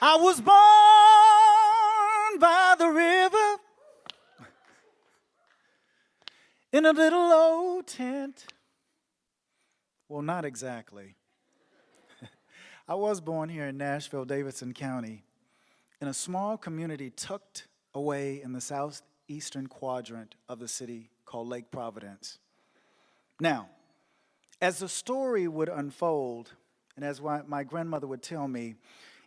I was born by the river in a little old tent. Well, not exactly. I was born here in Nashville, Davidson County, in a small community tucked away in the southeastern quadrant of the city called Lake Providence. Now, as the story would unfold, and as my grandmother would tell me,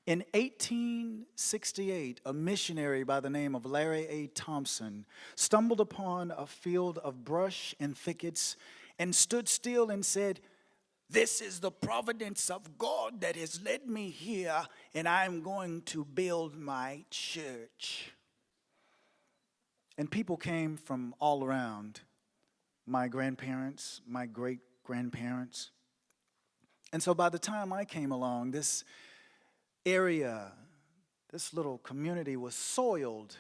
in 1868, a missionary by the name of Larry A. Thompson stumbled upon a field of brush and thickets and stood still and said, "This is the providence of God that has led me here, and I'm going to build my church." And people came from all around, my grandparents, my great-grandparents. And so by the time I came along, this area, this little community was soiled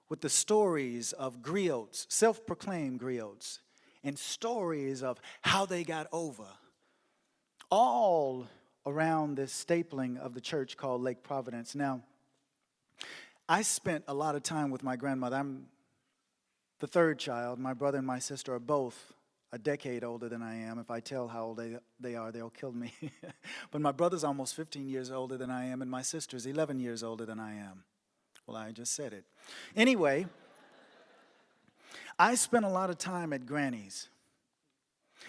with the stories of griots, self-proclaimed griots, and stories of how they got over, all around this stapling of the church called Lake Providence. Now, I spent a lot of time with my grandmother. I'm the third child. My brother and my sister are both a decade older than I am. If I tell how old they are, they'll kill me. But my brother's almost 15 years older than I am, and my sister's 11 years older than I am. Well, I just said it. Anyway, I spent a lot of time at Granny's.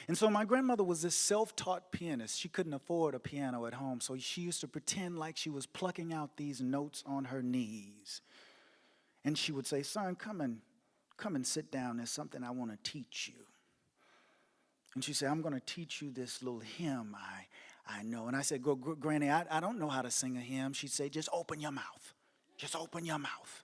And so my grandmother was this self-taught pianist. She couldn't afford a piano at home, so she used to pretend like she was plucking out these notes on her knees. And she would say, "Son, come and sit down. There's something I want to teach you." And she said, "I'm going to teach you this little hymn I know." And I said, "Granny, I don't know how to sing a hymn." She'd say, "Just open your mouth. Just open your mouth."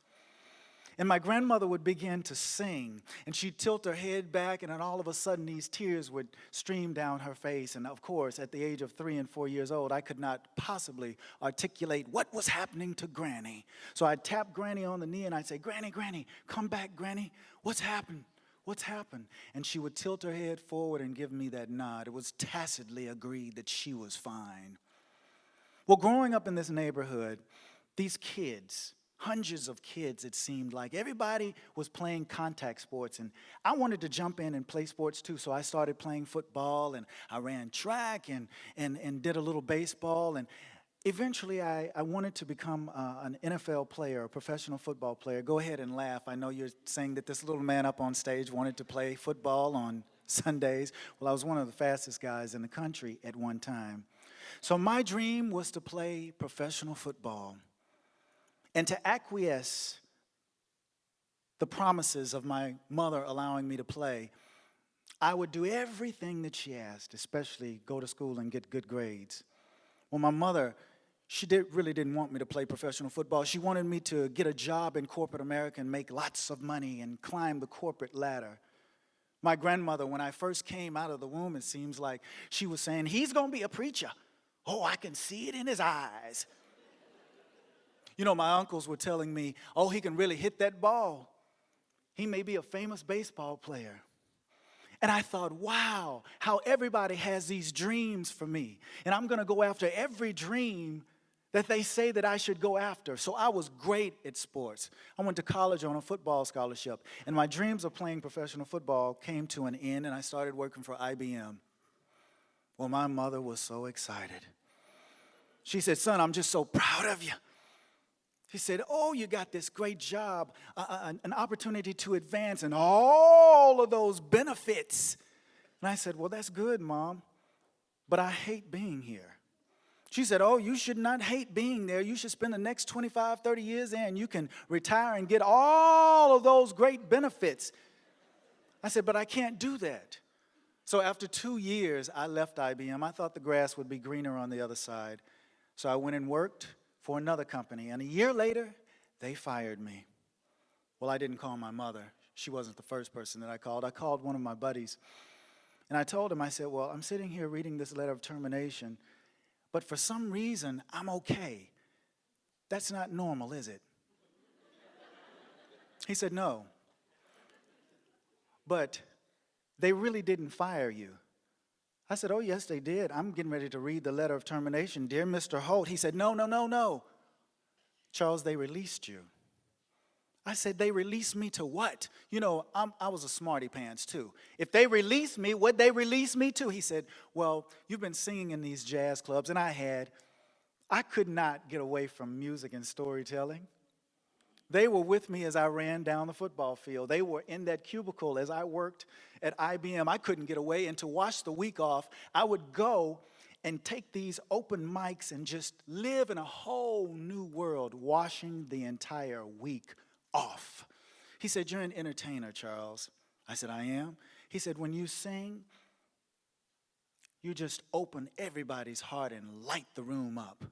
And my grandmother would begin to sing, and she'd tilt her head back, and then all of a sudden these tears would stream down her face. And of course, at the age of 3 and 4 years old, I could not possibly articulate what was happening to Granny. So I'd tap Granny on the knee, and I'd say, Granny, come back, Granny. What's happened? What's happened?" And she would tilt her head forward and give me that nod. It was tacitly agreed that she was fine. Well, growing up in this neighborhood, these kids, hundreds of kids, it seemed like, everybody was playing contact sports, and I wanted to jump in and play sports too, so I started playing football, and I ran track and did a little baseball, and eventually I wanted to become an NFL player, a professional football player. Go ahead and laugh. I know you're saying that this little man up on stage wanted to play football on Sundays. Well, I was one of the fastest guys in the country at one time. So my dream was to play professional football and to acquiesce the promises of my mother allowing me to play. I would do everything that she asked, especially go to school and get good grades. Well, my mother, she really didn't want me to play professional football. She wanted me to get a job in corporate America and make lots of money and climb the corporate ladder. My grandmother, when I first came out of the womb, it seems like she was saying, "He's going to be a preacher. Oh, I can see it in his eyes." You know, my uncles were telling me, "Oh, he can really hit that ball. He may be a famous baseball player." And I thought, wow, how everybody has these dreams for me. And I'm going to go after every dream that they say that I should go after. So I was great at sports. I went to college on a football scholarship. And my dreams of playing professional football came to an end, and I started working for IBM. Well, my mother was so excited. She said, "Son, I'm just so proud of you." He said, "Oh, you got this great job, an opportunity to advance and all of those benefits." And I said, "Well, that's good, Mom, but I hate being here." She said, "Oh, you should not hate being there. You should spend the next 25, 30 years there, and you can retire and get all of those great benefits." I said, "But I can't do that." So after 2 years, I left IBM. I thought the grass would be greener on the other side. So I went and worked for another company, and a year later, they fired me. Well, I didn't call my mother. She wasn't the first person that I called. I called one of my buddies, and I told him, I said, "Well, I'm sitting here reading this letter of termination, but for some reason, I'm okay. That's not normal, is it?" He said, "No, but they really didn't fire you." I said, "Oh, yes, they did. I'm getting ready to read the letter of termination. Dear Mr. Holt." He said, No. Charles, they released you. I said, they released me to what? You know, I was a smarty pants too. If they released me, what'd they release me to? He said, well, you've been singing in these jazz clubs, and I could not get away from music and storytelling. They were with me as I ran down the football field. They were in that cubicle as I worked at IBM. I couldn't get away, and to wash the week off, I would go and take these open mics and just live in a whole new world, washing the entire week off. He said, you're an entertainer, Charles. I said, I am. He said, when you sing, you just open everybody's heart and light the room up.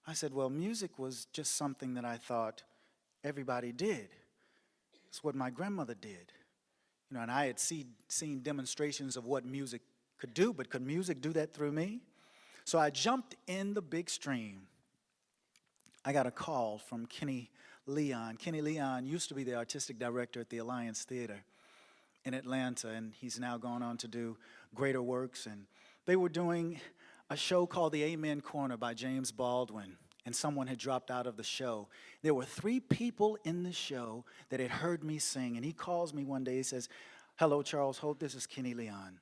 I said, well, music was just something that I thought everybody did. It's what my grandmother did. You know, and I had seen demonstrations of what music could do, but could music do that through me? So I jumped in the big stream. I got a call from Kenny Leon. Kenny Leon used to be the artistic director at the Alliance Theater in Atlanta, and he's now gone on to do greater works. And they were doing a show called The Amen Corner by James Baldwin, and someone had dropped out of the show. There were 3 people in the show that had heard me sing, and he calls me one day. He says, hello, Charles Holt, this is Kenny Leon.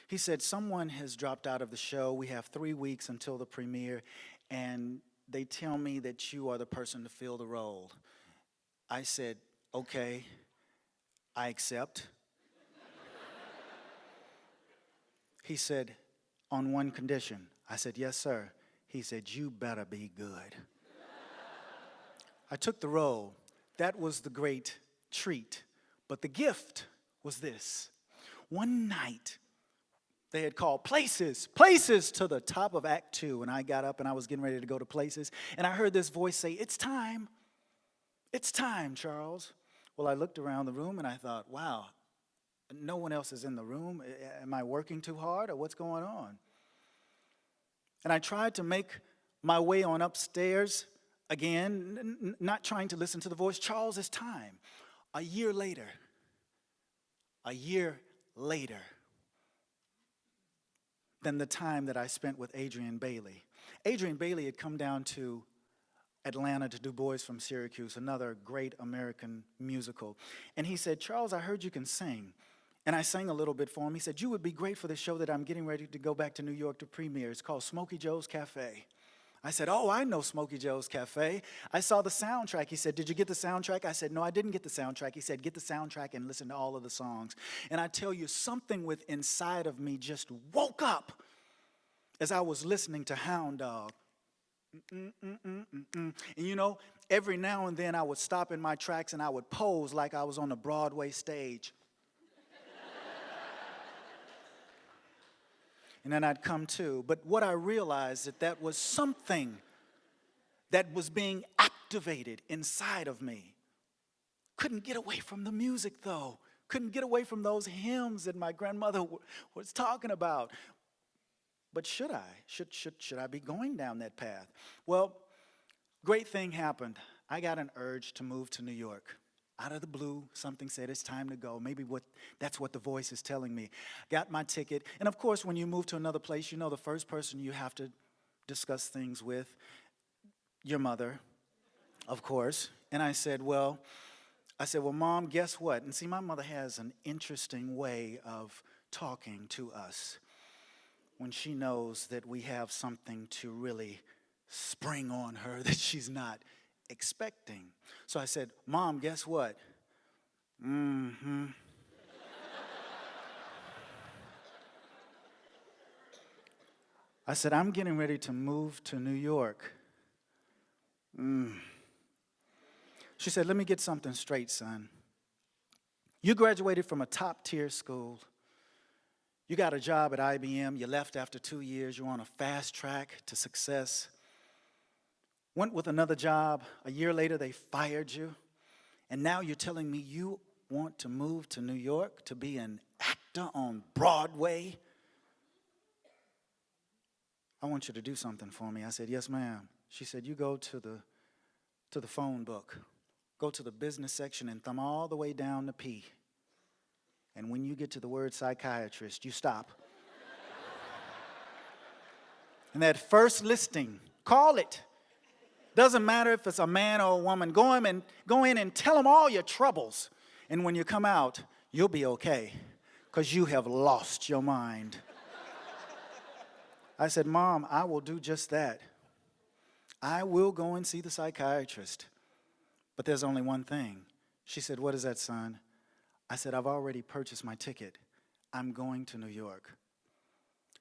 He said, someone has dropped out of the show. We have 3 weeks until the premiere, and they tell me that you are the person to fill the role. I said, okay, I accept. He said, on one condition. I said, yes, sir. He said, you better be good. I took the role. That was the great treat. But the gift was this. One night, they had called places to the top of Act 2. And I got up and I was getting ready to go to places. And I heard this voice say, it's time, Charles. Well, I looked around the room and I thought, wow, no one else is in the room. Am I working too hard or what's going on? And I tried to make my way on upstairs again, not trying to listen to the voice. Charles, it's time. A year later, than the time that I spent with Adrian Bailey. Adrian Bailey had come down to Atlanta to do Bois from Syracuse, another great American musical. And he said, Charles, I heard you can sing. And I sang a little bit for him. He said, you would be great for the show that I'm getting ready to go back to New York to premiere. It's called Smokey Joe's Café. I said, oh, I know Smokey Joe's Café. I saw the soundtrack. He said, did you get the soundtrack? I said, no, I didn't get the soundtrack. He said, get the soundtrack and listen to all of the songs. And I tell you, something inside of me just woke up as I was listening to Hound Dog. And you know, every now and then I would stop in my tracks and I would pose like I was on a Broadway stage. And then I'd come to. But what I realized that was something that was being activated inside of me. Couldn't get away from the music, though. Couldn't get away from those hymns that my grandmother was talking about. But should I? Should I be going down that path? Well, great thing happened. I got an urge to move to New York. Out of the blue, something said it's time to go. Maybe that's what the voice is telling me. Got my ticket. And of course, when you move to another place, you know the first person you have to discuss things with, your mother, of course. And I said, well, Mom, guess what? And see, my mother has an interesting way of talking to us when she knows that we have something to really spring on her that she's not expecting. So I said, Mom, guess what? I said, I'm getting ready to move to New York. She said, let me get something straight, son. You graduated from a top-tier school. You got a job at IBM. You left after 2 years. You're on a fast track to success. Went with another job. A year later, they fired you. And now you're telling me you want to move to New York to be an actor on Broadway? I want you to do something for me. I said, yes, ma'am. She said, you go to the phone book. Go to the business section and thumb all the way down to P. And when you get to the word psychiatrist, you stop. And that first listing, call it. Doesn't matter if it's a man or a woman. Go in and tell them all your troubles. And when you come out, you'll be okay because you have lost your mind. I said, Mom, I will do just that. I will go and see the psychiatrist. But there's only one thing. She said, what is that, son? I said, I've already purchased my ticket. I'm going to New York.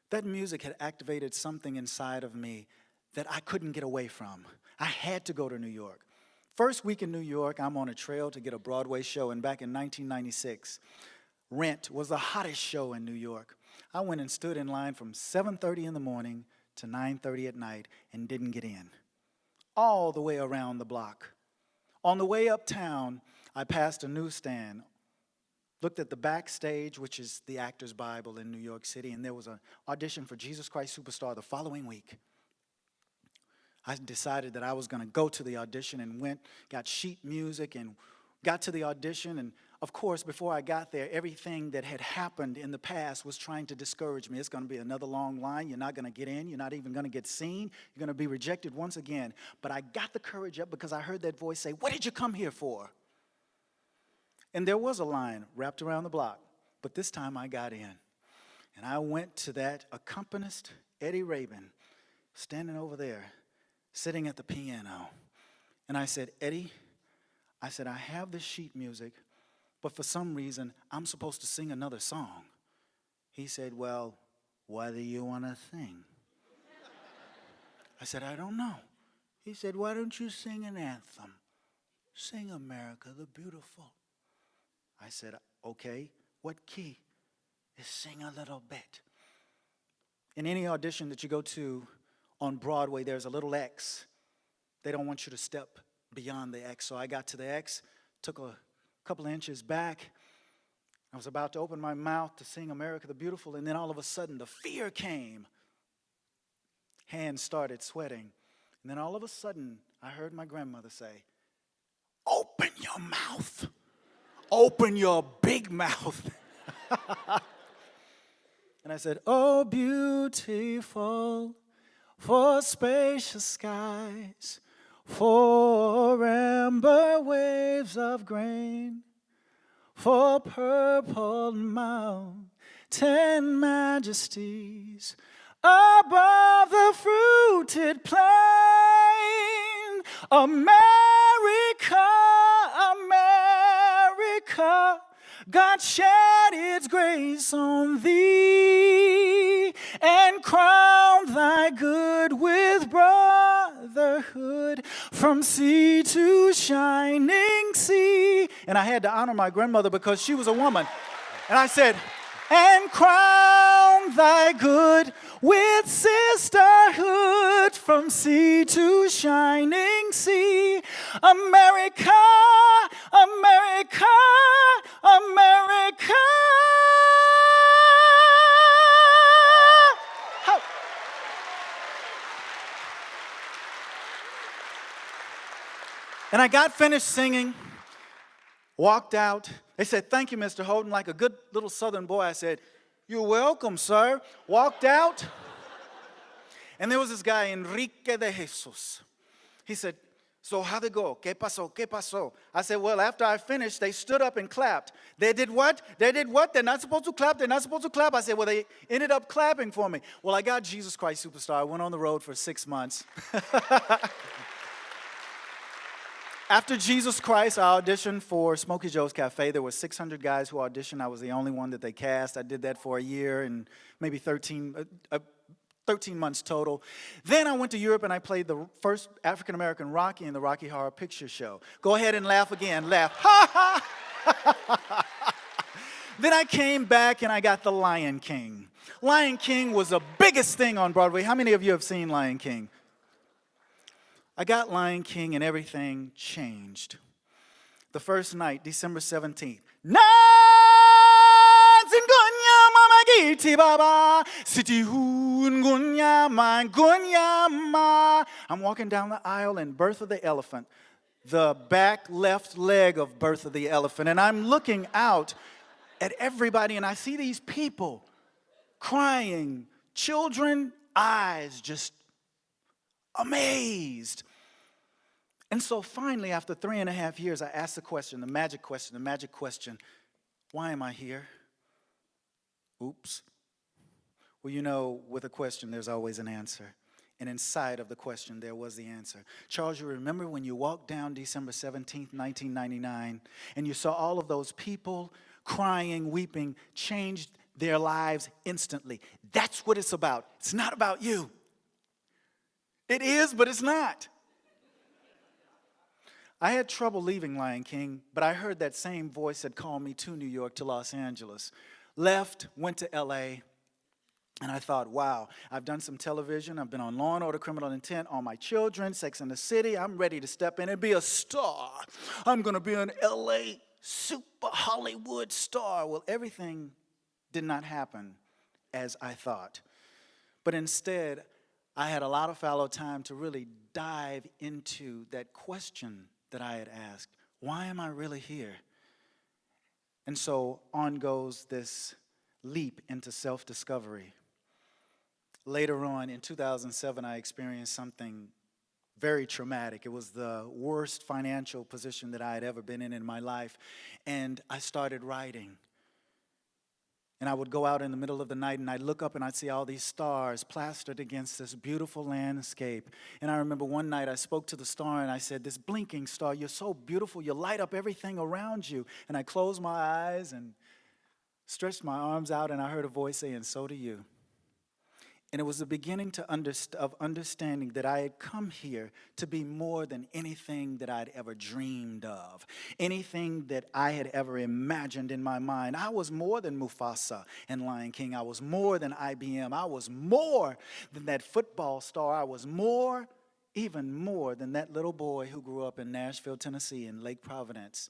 That music had activated something inside of me that I couldn't get away from. I had to go to New York. First week in New York, I'm on a trail to get a Broadway show, and back in 1996, Rent was the hottest show in New York. I went and stood in line from 7:30 in the morning to 9:30 at night and didn't get in, all the way around the block. On the way uptown, I passed a newsstand, looked at the backstage, which is the Actor's Bible in New York City, and there was an audition for Jesus Christ Superstar the following week. I decided that I was going to go to the audition and went, got sheet music and got to the audition. And of course, before I got there, everything that had happened in the past was trying to discourage me. It's going to be another long line. You're not going to get in. You're not even going to get seen. You're going to be rejected once again. But I got the courage up because I heard that voice say, what did you come here for? And there was a line wrapped around the block. But this time I got in. And I went to that accompanist, Eddie Rabin, standing over there, sitting at the piano. And I said, Eddie, I said, I have this sheet music, but for some reason, I'm supposed to sing another song. He said, well, what do you want to sing? I said, I don't know. He said, why don't you sing an anthem? Sing America the Beautiful. I said, okay, what key? Just sing a little bit. In any audition that you go to on Broadway, there's a little X. They don't want you to step beyond the X. So I got to the X, took a couple of inches back. I was about to open my mouth to sing America the Beautiful, and then all of a sudden the fear came. Hands started sweating. And then all of a sudden, I heard my grandmother say, open your mouth. Open your big mouth. And I said, oh, beautiful, for spacious skies, for amber waves of grain, for purple mountain majesties, above the fruited plain. America, America, God shed its grace on thee and crowned thy good with brotherhood from sea to shining sea. And I had to honor my grandmother because she was a woman. And I said, and crown thy good with sisterhood from sea to shining sea. America, America, America. How? And I got finished singing, walked out. They said, thank you, Mr. Holden. Like a good little southern boy, I said, you're welcome, sir. Walked out. And there was this guy, Enrique de Jesus. He said, so how'd it go? ¿Qué pasó? ¿Qué pasó? I said, well, after I finished, they stood up and clapped. They did what? They did what? They're not supposed to clap. They're not supposed to clap. I said, well, they ended up clapping for me. Well, I got Jesus Christ Superstar. I went on the road for 6 months. After Jesus Christ, I auditioned for Smokey Joe's Café. There were 600 guys who auditioned. I was the only one that they cast. I did that for a year and maybe 13 months total. Then I went to Europe and I played the first African-American Rocky in the Rocky Horror Picture Show. Go ahead and laugh again. Laugh. Ha ha! Then I came back and I got The Lion King. Lion King was the biggest thing on Broadway. How many of you have seen Lion King? I got Lion King and everything changed. The first night, December 17th. I'm walking down the aisle in Birth of the Elephant, the back left leg of Birth of the Elephant, and I'm looking out at everybody and I see these people crying, children, eyes just amazed. And so finally, after 3.5 years, I asked the magic question, why am I here? Oops. Well, you know, with a question, there's always an answer. And inside of the question, there was the answer. Charles, you remember when you walked down December 17th, 1999, and you saw all of those people crying, weeping, changed their lives instantly. That's what it's about. It's not about you. It is, but it's not. I had trouble leaving Lion King, but I heard that same voice that called me to New York, to Los Angeles. Left, went to L.A., and I thought, wow, I've done some television. I've been on Law & Order, Criminal Intent, All My Children, Sex and the City. I'm ready to step in and be a star. I'm going to be an L.A. super Hollywood star. Well, everything did not happen as I thought. But instead, I had a lot of fallow time to really dive into that question that I had asked. Why am I really here? And so on goes this leap into self-discovery. Later on, in 2007, I experienced something very traumatic. It was the worst financial position that I had ever been in my life. And I started writing. And I would go out in the middle of the night, and I'd look up, and I'd see all these stars plastered against this beautiful landscape. And I remember one night I spoke to the star, and I said, this blinking star, you're so beautiful. You light up everything around you. And I closed my eyes and stretched my arms out, and I heard a voice saying, so do you. And it was the beginning of understanding that I had come here to be more than anything that I'd ever dreamed of, anything that I had ever imagined in my mind. I was more than Mufasa and Lion King. I was more than IBM. I was more than that football star. I was more, even more than that little boy who grew up in Nashville, Tennessee, in Lake Providence.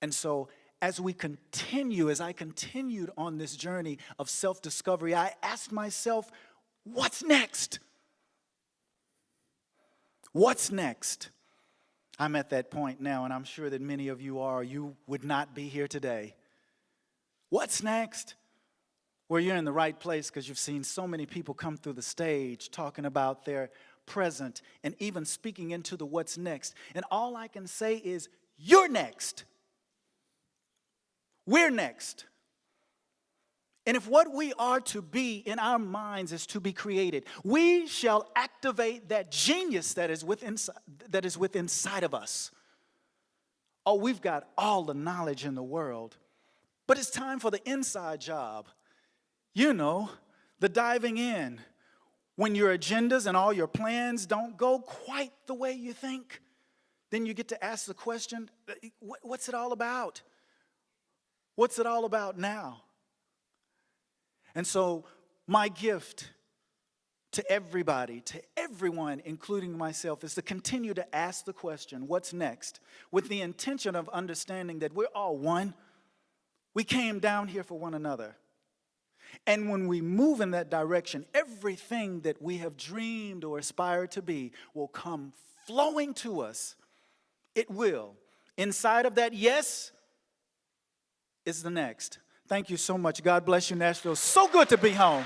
And so as I continued on this journey of self-discovery, I asked myself, what's next? What's next? I'm at that point now, and I'm sure that many of you are. You would not be here today. What's next? Well, you're in the right place because you've seen so many people come through the stage talking about their present and even speaking into the what's next. And all I can say is, you're next. We're next. And if what we are to be in our minds is to be created, we shall activate that genius that is within inside of us. Oh, we've got all the knowledge in the world, but it's time for the inside job. You know, the diving in. When your agendas and all your plans don't go quite the way you think, then you get to ask the question, what's it all about? What's it all about now? And so my gift to everybody, to everyone, including myself, is to continue to ask the question, what's next? With the intention of understanding that we're all one. We came down here for one another. And when we move in that direction, everything that we have dreamed or aspired to be will come flowing to us. It will. Inside of that yes is the next. Thank you so much. God bless you, Nashville. So good to be home.